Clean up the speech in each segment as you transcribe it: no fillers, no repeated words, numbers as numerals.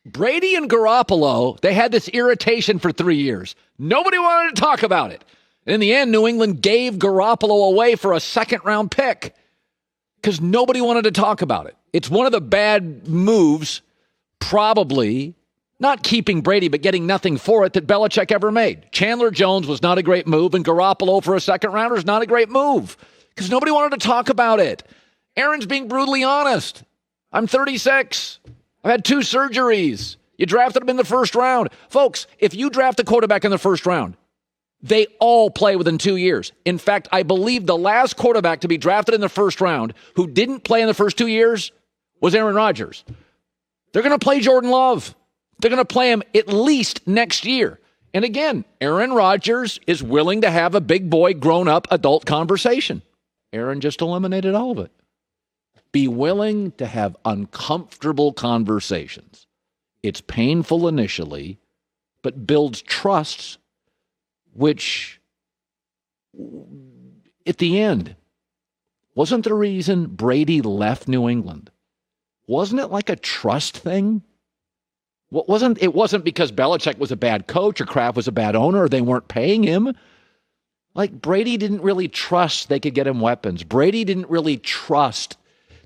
Brady and Garoppolo, they had this irritation for 3 years. Nobody wanted to talk about it. In the end, New England gave Garoppolo away for a second-round pick because nobody wanted to talk about it. It's one of the bad moves, probably, not keeping Brady, but getting nothing for it, that Belichick ever made. Chandler Jones was not a great move, and Garoppolo for a second-rounder is not a great move because nobody wanted to talk about it. Aaron's being brutally honest. I'm 36. I've had 2 surgeries. You drafted him in the first round. Folks, if you draft a quarterback in the first round, they all play within 2 years. In fact, I believe the last quarterback to be drafted in the first round who didn't play in the first 2 years was Aaron Rodgers. They're going to play Jordan Love. They're going to play him at least next year. And again, Aaron Rodgers is willing to have a big boy, grown-up adult conversation. Aaron just eliminated all of it. Be willing to have uncomfortable conversations. It's painful initially, but builds trust, which, at the end, wasn't the reason Brady left New England. Wasn't it like a trust thing? It wasn't because Belichick was a bad coach or Kraft was a bad owner or they weren't paying him. Like, Brady didn't really trust they could get him weapons. Brady didn't really trust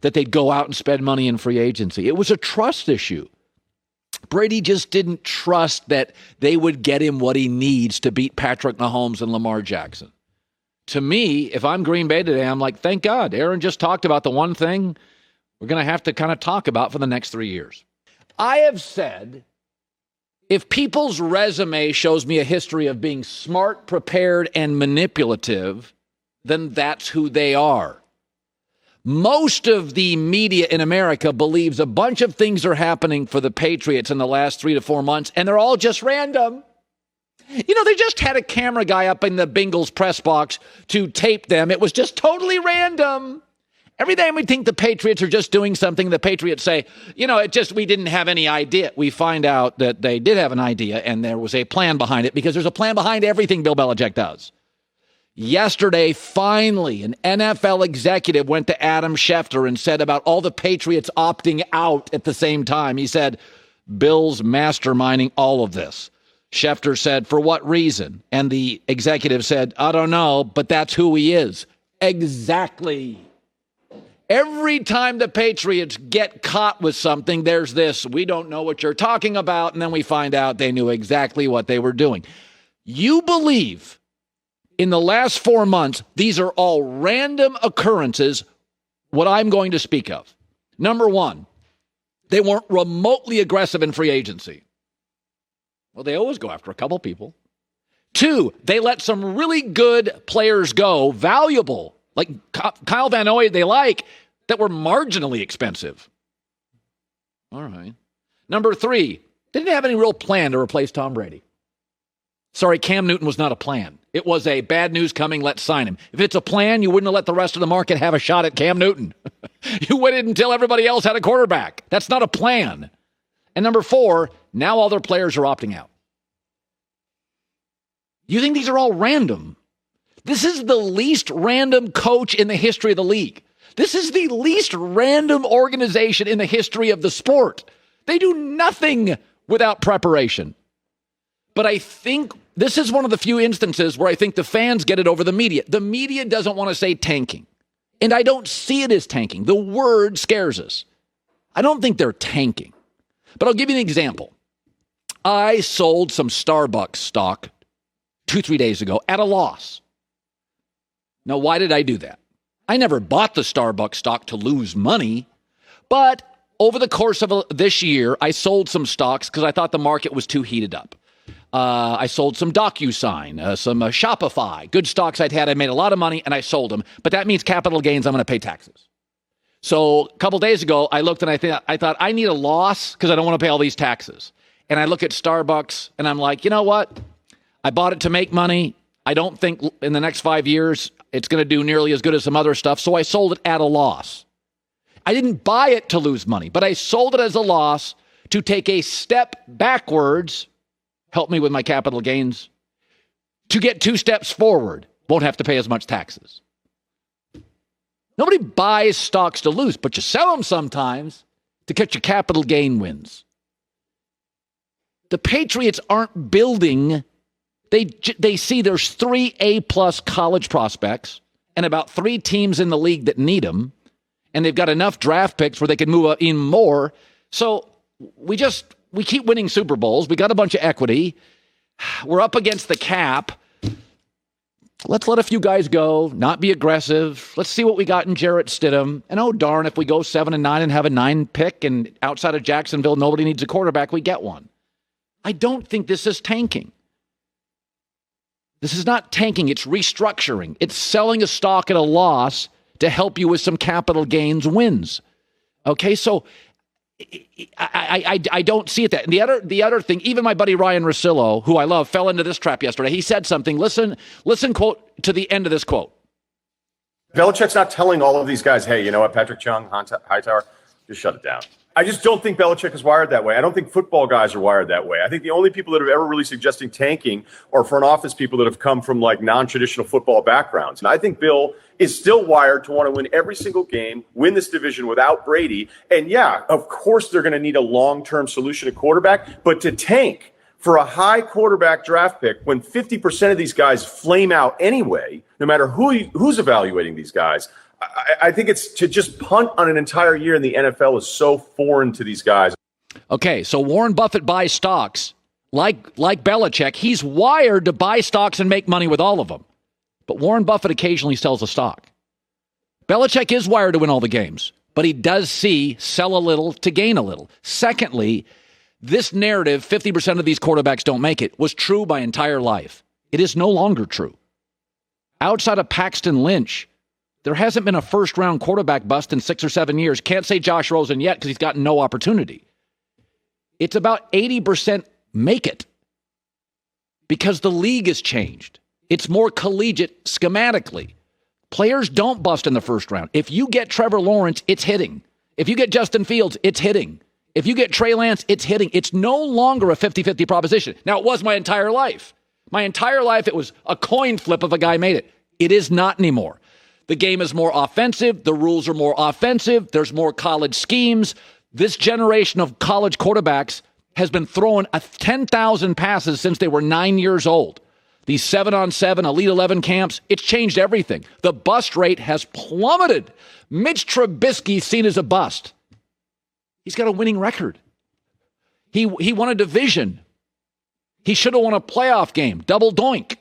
that they'd go out and spend money in free agency. It was a trust issue. Brady just didn't trust that they would get him what he needs to beat Patrick Mahomes and Lamar Jackson. To me, if I'm Green Bay today, I'm like, thank God. Aaron just talked about the one thing we're going to have to kind of talk about for the next 3 years. I have said, if people's resume shows me a history of being smart, prepared, and manipulative, then that's who they are. Most of the media in America believes a bunch of things are happening for the Patriots in the last 3 to 4 months, and they're all just random. You know, they just had a camera guy up in the Bengals press box to tape them. It was just totally random. Every time we think the Patriots are just doing something, the Patriots say, you know, we didn't have any idea. We find out that they did have an idea, and there was a plan behind it, because there's a plan behind everything Bill Belichick does. Yesterday, finally, an NFL executive went to Adam Schefter and said about all the Patriots opting out at the same time. He said, Bill's masterminding all of this. Schefter said, for what reason? And the executive said, I don't know, but that's who he is. Exactly. Every time the Patriots get caught with something, there's this, we don't know what you're talking about, and then we find out they knew exactly what they were doing. You believe in the last 4 months, these are all random occurrences, what I'm going to speak of. Number one, they weren't remotely aggressive in free agency. Well, they always go after a couple people. 2, they let some really good players go, valuable, like Kyle Van Noy, that were marginally expensive. All right. Number 3, they didn't have any real plan to replace Tom Brady. Sorry, Cam Newton was not a plan. It was a bad news coming, let's sign him. If it's a plan, you wouldn't have let the rest of the market have a shot at Cam Newton. You waited until everybody else had a quarterback. That's not a plan. And number 4, now all their players are opting out. You think these are all random? This is the least random coach in the history of the league. This is the least random organization in the history of the sport. They do nothing without preparation. But I think this is one of the few instances where I think the fans get it over the media. The media doesn't want to say tanking. And I don't see it as tanking. The word scares us. I don't think they're tanking. But I'll give you an example. I sold some Starbucks stock 2-3 days ago at a loss. Now, why did I do that? I never bought the Starbucks stock to lose money, but over the course of this year, I sold some stocks because I thought the market was too heated up. I sold some DocuSign, some Shopify, good stocks I'd had. I made a lot of money and I sold them, but that means capital gains. I'm going to pay taxes. So a couple days ago, I looked and I thought I need a loss because I don't want to pay all these taxes. And I look at Starbucks and I'm like, you know what? I bought it to make money. I don't think in the next 5 years it's going to do nearly as good as some other stuff. So I sold it at a loss. I didn't buy it to lose money, but I sold it as a loss to take a step backwards. Help me with my capital gains. To get 2 steps forward, won't have to pay as much taxes. Nobody buys stocks to lose, but you sell them sometimes to catch your capital gain wins. The Patriots aren't building. They see there's 3 A-plus college prospects and about 3 teams in the league that need them, and they've got enough draft picks where they can move up even more. So we keep winning Super Bowls. We got a bunch of equity. We're up against the cap. Let's let a few guys go, not be aggressive. Let's see what we got in Jarrett Stidham. And oh, darn, if we go 7-9 and have a 9 pick and outside of Jacksonville, nobody needs a quarterback, we get one. I don't think this is tanking. This is not tanking. It's restructuring. It's selling a stock at a loss to help you with some capital gains wins. Okay, so I don't see it that. And the other thing, even my buddy Ryan Russillo, who I love, fell into this trap yesterday. He said something. Listen, quote, to the end of this quote. Belichick's not telling all of these guys, hey, you know what, Patrick Chung, Hightower, just shut it down. I just don't think Belichick is wired that way. I don't think football guys are wired that way. I think the only people that have ever really suggesting tanking are front office people that have come from like non-traditional football backgrounds. And I think Bill is still wired to want to win every single game, win this division without Brady. And yeah, of course they're going to need a long-term solution at quarterback, but to tank for a high quarterback draft pick when 50% of these guys flame out anyway, no matter who's evaluating these guys, I think it's to just punt on an entire year in the NFL is so foreign to these guys. Okay, so Warren Buffett buys stocks. Like Belichick, he's wired to buy stocks and make money with all of them. But Warren Buffett occasionally sells a stock. Belichick is wired to win all the games, but he does see sell a little to gain a little. Secondly, this narrative, 50% of these quarterbacks don't make it, was true my entire life. It is no longer true. Outside of Paxton Lynch, there hasn't been a first-round quarterback bust in 6 or 7 years. Can't say Josh Rosen yet because he's gotten no opportunity. It's about 80% make it because the league has changed. It's more collegiate schematically. Players don't bust in the first round. If you get Trevor Lawrence, it's hitting. If you get Justin Fields, it's hitting. If you get Trey Lance, it's hitting. It's no longer a 50-50 proposition. Now, it was my entire life. My entire life, it was a coin flip if a guy made it. It is not anymore. The game is more offensive. The rules are more offensive. There's more college schemes. This generation of college quarterbacks has been throwing 10,000 passes since they were 9 years old. These 7-on-7 Elite 11 camps, it's changed everything. The bust rate has plummeted. Mitch Trubisky's seen as a bust. He's got a winning record. He won a division. He should have won a playoff game, double doink.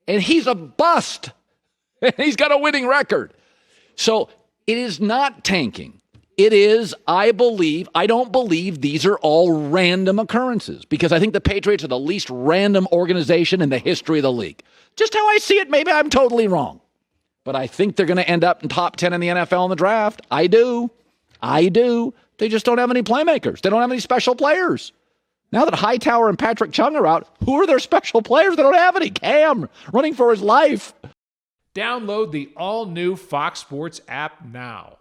And he's a bust. He's got a winning record. So it is not tanking. It is, I don't believe these are all random occurrences because I think the Patriots are the least random organization in the history of the league. Just how I see it, maybe I'm totally wrong. But I think they're going to end up in top 10 in the NFL in the draft. I do. They just don't have any playmakers. They don't have any special players. Now that Hightower and Patrick Chung are out, who are their special players? They don't have any. Cam running for his life. Download the all-new Fox Sports app now.